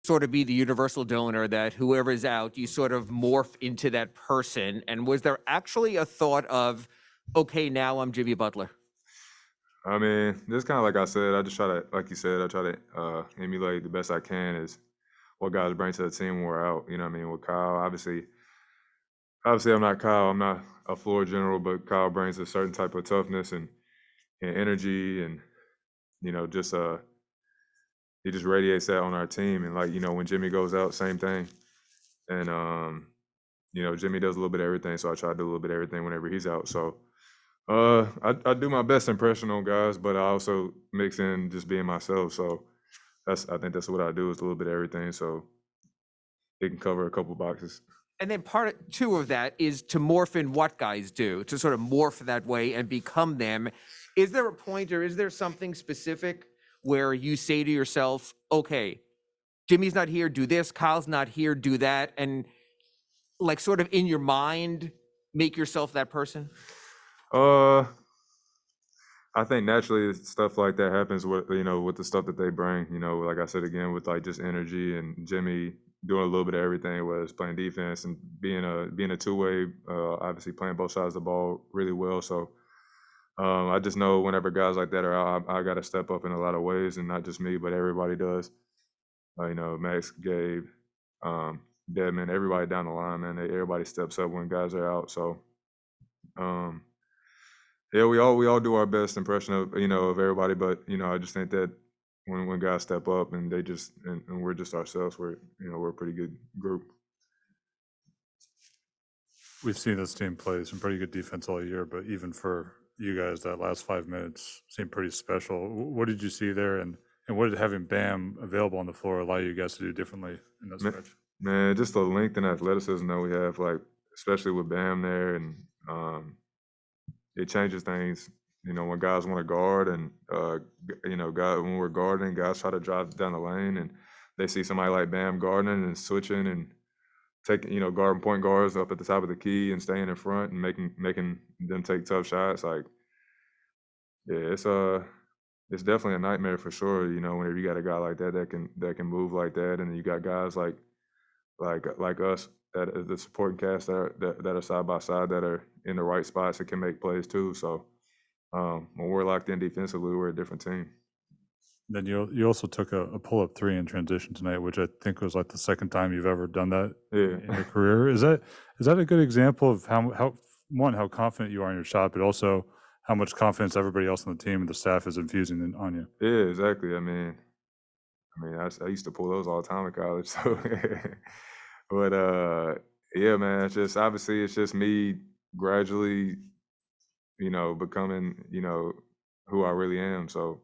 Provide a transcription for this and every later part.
sort of be the universal donor that whoever is out, you sort of morph into that person? And was there actually a thought of, okay, now I'm Jimmy Butler? I mean, just kind of like I said, I just try to, like you said, I try to emulate the best I can is what guys bring to the team when we're out. You know what I mean? With Kyle, obviously, I'm not Kyle. I'm not a floor general, but Kyle brings a certain type of toughness and energy, and just he just radiates that on our team. And like when Jimmy goes out, same thing. And Jimmy does a little bit of everything, so I try to do a little bit of everything whenever he's out. So I do my best impression on guys, but I also mix in just being myself. So I think that's what I do is a little bit of everything, so it can cover a couple boxes. And then two of that is to morph in what guys do, to sort of morph that way and become them. Is there a point or is there something specific where you say to yourself, okay, Jimmy's not here, do this, Kyle's not here, do that, and like sort of in your mind, make yourself that person? Uh, I think naturally stuff like that happens with the stuff that they bring. Like I said again, with like just energy and Jimmy doing a little bit of everything, whether it's playing defense and being a two-way, obviously playing both sides of the ball really well. So I just know whenever guys like that are out, I got to step up in a lot of ways, and not just me, but everybody does. Max, Gabe, um, Deadman, everybody down the line, man. Everybody steps up when guys are out. So um, yeah, we all do our best impression of everybody, but I just think that when guys step up and they just and we're just ourselves, we're a pretty good group. We've seen this team play some pretty good defense all year, but even for you guys, that last 5 minutes seemed pretty special. What did you see there, and what did having Bam available on the floor allow you guys to do differently in that Man, stretch? man, just the length and athleticism that we have, like especially with Bam there, and it changes things. When guys want to guard and guys when we're guarding, guys try to drive down the lane, and they see somebody like Bam guarding and switching and taking guarding point guards up at the top of the key and staying in front and making them take tough shots. Like yeah, it's definitely a nightmare for sure. Whenever you got a guy like that that can move like that, and you got guys like us that is the supporting cast that are side by side that are in the right spots that can make plays too. So when we're locked in defensively, we're a different team. Then you also took a pull-up three in transition tonight, which I think was like the second time you've ever done that in Yeah. your career. Is that a good example of how confident you are in your shot, but also how much confidence everybody else on the team and the staff is infusing on you? Yeah, exactly. I used to pull those all the time in college. So, but yeah, man, it's just me gradually, becoming, who I really am. So,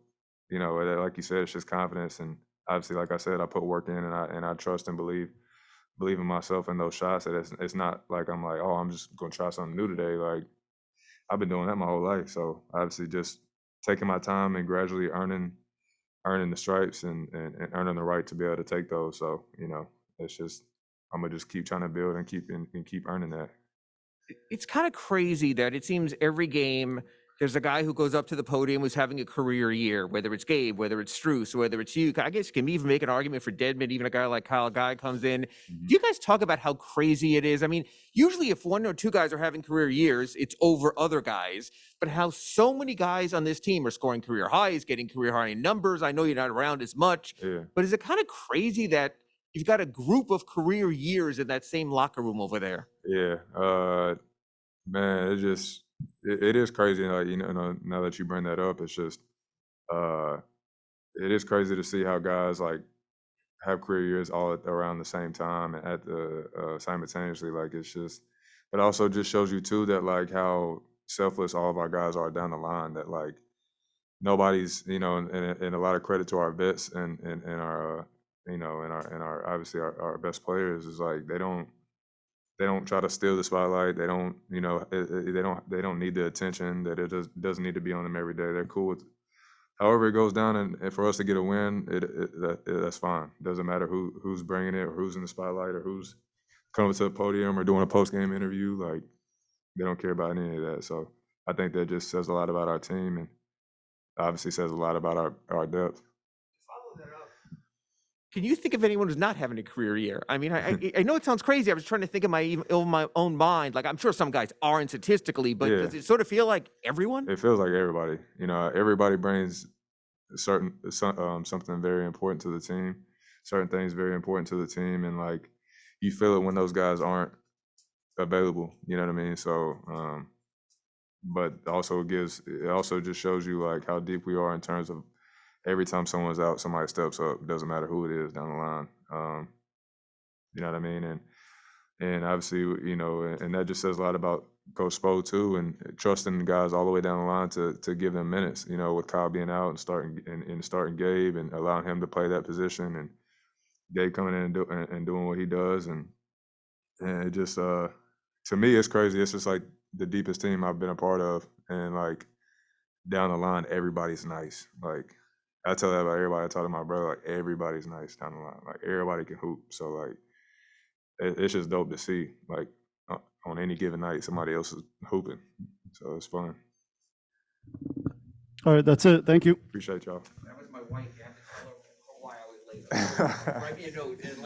like you said, it's just confidence, and obviously, like I said, I put work in, and I trust and believe in myself in those shots. That it's not like I'm like, oh, I'm just gonna try something new today. Like I've been doing that my whole life. So obviously, just taking my time and gradually earning the stripes and earning the right to be able to take those. So it's just I'm gonna just keep trying to build and keep earning that. It's kind of crazy that it seems every game there's a guy who goes up to the podium who's having a career year, whether it's Gabe, whether it's Struce, whether it's you. I guess you can even make an argument for Deadman, even a guy like Kyle Guy comes in. Mhm. Do you guys talk about how crazy it is? I mean, usually if one or two guys are having career years, it's over other guys, but how so many guys on this team are scoring career highs, getting career high numbers. I know you're not around as much, Yeah, but is it kind of crazy that you've got a group of career years in that same locker room over there? yeah. Man, it is crazy. Like now that you bring that up, it's just uh, it is crazy to see how guys like have career years all around the same time and at the simultaneously. Like it's just, it also just shows you too that like how selfless all of our guys are down the line. That like nobody's, and a lot of credit to our vets and our, and our obviously our best players is like they don't try to steal the spotlight. They don't, they don't need the attention. That it doesn't need to be on them every day. They're cool with however it goes down, and for us to get a win, that's fine. Doesn't matter who's bringing it or who's in the spotlight or who's coming to the podium or doing a post game interview. Like they don't care about any of that. So I think that just says a lot about our team, and obviously says a lot about our depth. Can you think of anyone who's not having a career year? I mean, I know it sounds crazy. I was trying to think of my own mind. Like, I'm sure some guys aren't statistically, but Yeah. does it sort of feel like everyone? It feels like everybody. You know, everybody brings something very important to the team. Certain things very important to the team, and like you feel it when those guys aren't available. You know what I mean? So, but also it also just shows you like how deep we are in terms of every time someone's out, somebody steps up. It doesn't matter who it is down the line. You know what I mean? And obviously, you know, and that just says a lot about Coach Spo too, and trusting the guys all the way down the line to give them minutes. You know, with Kyle being out and starting Gabe and allowing him to play that position, and Gabe coming in and doing what he does, and it just to me it's crazy. It's just like the deepest team I've been a part of, and like down the line, everybody's nice. Like I tell that about everybody. I talk to my brother, like everybody's nice down the line. Like everybody can hoop. So like it's just dope to see. Like on any given night, somebody else is hooping. So it's fun. All right, that's it. Thank you. Appreciate y'all. That was my wife. You have to tell her why I was late. Write me a note and